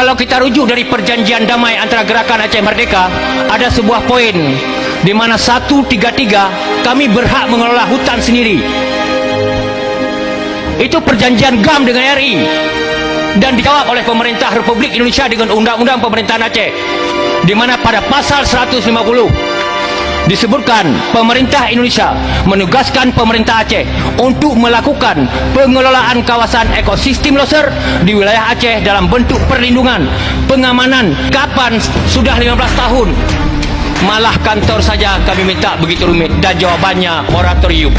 Kalau kita rujuk dari perjanjian damai antara Gerakan Aceh Merdeka, ada sebuah poin di mana 133 kami berhak mengelola hutan sendiri. Itu perjanjian GAM dengan RI dan dijawab oleh pemerintah Republik Indonesia dengan Undang-Undang Pemerintahan Aceh, di mana pada pasal 150 disebutkan pemerintah Indonesia menugaskan pemerintah Aceh untuk melakukan pengelolaan kawasan ekosistem loser di wilayah Aceh dalam bentuk perlindungan, pengamanan. Kapan? Sudah 15 tahun. Malah kantor saja kami minta begitu rumit dan jawabannya moratorium.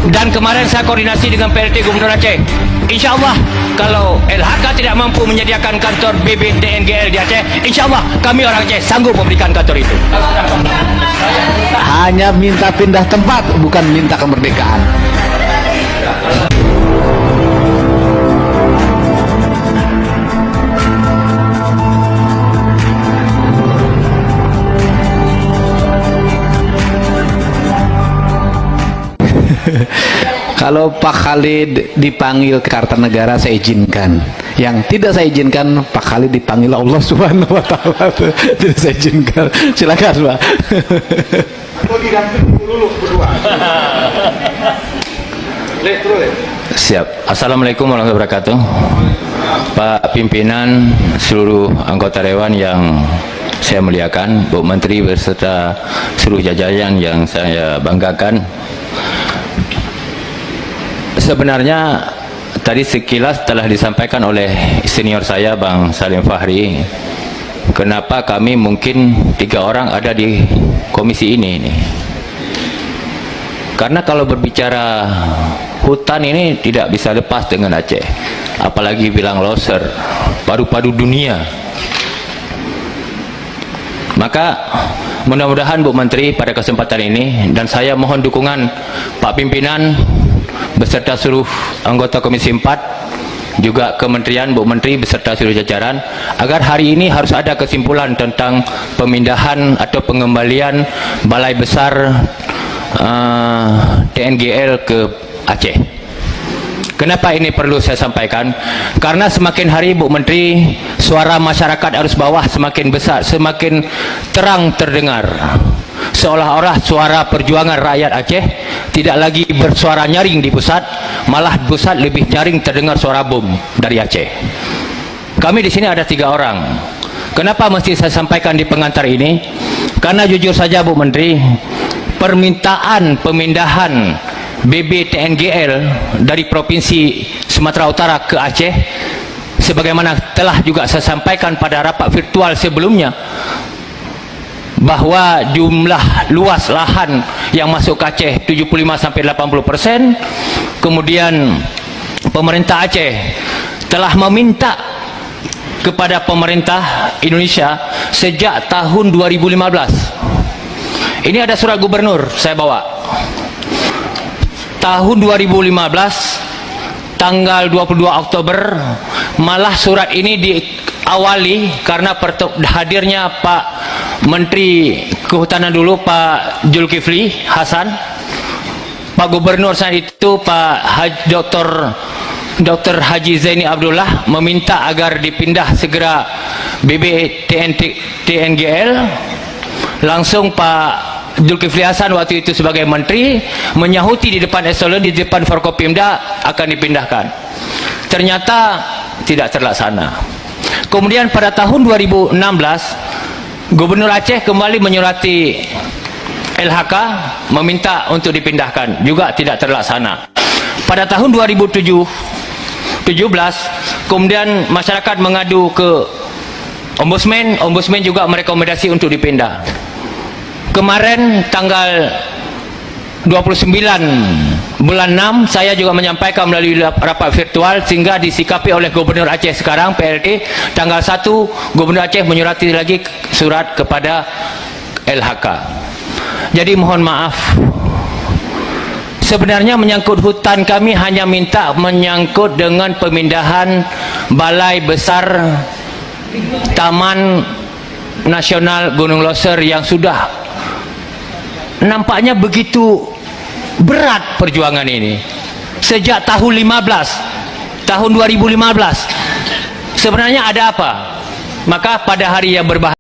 Dan kemarin saya koordinasi dengan PLT Gubernur Aceh. Insya Allah kalau LHK tidak mampu menyediakan kantor BB TNGL di Aceh, insya Allah kami orang Aceh sanggup memberikan kantor itu. Hanya minta pindah tempat, bukan minta kemerdekaan. Kalau Pak Khalid dipanggil ke Kartanegara, saya izinkan. Yang tidak saya izinkan, Pak Khalid dipanggil Allah Subhanahu wa Ta'ala. Tidak saya izinkan. Silakan, Pak. Siap. Assalamualaikum warahmatullahi wabarakatuh. Pak Pimpinan, seluruh anggota Dewan yang saya muliakan, Bu Menteri beserta seluruh jajaran yang saya banggakan. Sebenarnya tadi sekilas telah disampaikan oleh senior saya Bang Salim Fahri, kenapa kami mungkin 3 orang ada di komisi ini. Karena kalau berbicara hutan ini tidak bisa lepas dengan Aceh, apalagi bilang loser, padu-padu dunia. Maka mudah-mudahan Bu Menteri pada kesempatan ini, dan saya mohon dukungan Pak Pimpinan beserta seluruh anggota Komisi 4, juga Kementerian, Bu Menteri beserta seluruh jajaran, agar hari ini harus ada kesimpulan tentang pemindahan atau pengembalian Balai Besar TNGL ke Aceh. Kenapa ini perlu saya sampaikan? Karena semakin hari, Bu Menteri, suara masyarakat arus bawah semakin besar, semakin terang terdengar. Seolah-olah suara perjuangan rakyat Aceh tidak lagi bersuara nyaring di pusat, malah pusat lebih nyaring terdengar suara bom dari Aceh. Kami di sini ada 3 orang. Kenapa mesti saya sampaikan di pengantar ini? Karena jujur saja, Bu Menteri, permintaan pemindahan BB TNGL dari Provinsi Sumatera Utara ke Aceh, sebagaimana telah juga saya sampaikan pada rapat virtual sebelumnya, bahwa jumlah luas lahan yang masuk ke Aceh 75-80%. Kemudian pemerintah Aceh telah meminta kepada pemerintah Indonesia sejak tahun 2015. Ini ada surat gubernur saya bawa. Tahun 2015 tanggal 22 Oktober, malah surat ini diawali karena hadirnya Pak Menteri Kehutanan dulu, Pak Zulkifli Hasan, Pak Gubernur saat itu Pak Dr. Haji Zaini Abdullah, meminta agar dipindah segera BB TNGL. Langsung Pak Zulkifli Hasan waktu itu sebagai menteri menyahuti di depan eselon, di depan Forkopimda, akan dipindahkan. Ternyata tidak terlaksana. Kemudian pada tahun 2016 Gubernur Aceh kembali menyurati LHK meminta untuk dipindahkan, juga tidak terlaksana. Pada tahun 2017 kemudian masyarakat mengadu ke Ombudsman juga merekomendasi untuk dipindah. Kemarin tanggal 29 bulan 6 saya juga menyampaikan melalui rapat virtual, sehingga disikapi oleh Gubernur Aceh sekarang PLT. Tanggal 1 Gubernur Aceh menyurati lagi surat kepada LHK. Jadi mohon maaf, sebenarnya menyangkut hutan kami hanya minta menyangkut dengan pemindahan Balai Besar Taman Nasional Gunung Loser yang sudah nampaknya begitu berat perjuangan ini sejak tahun 2015. Sebenarnya ada apa? maka pada hari yang berbahaya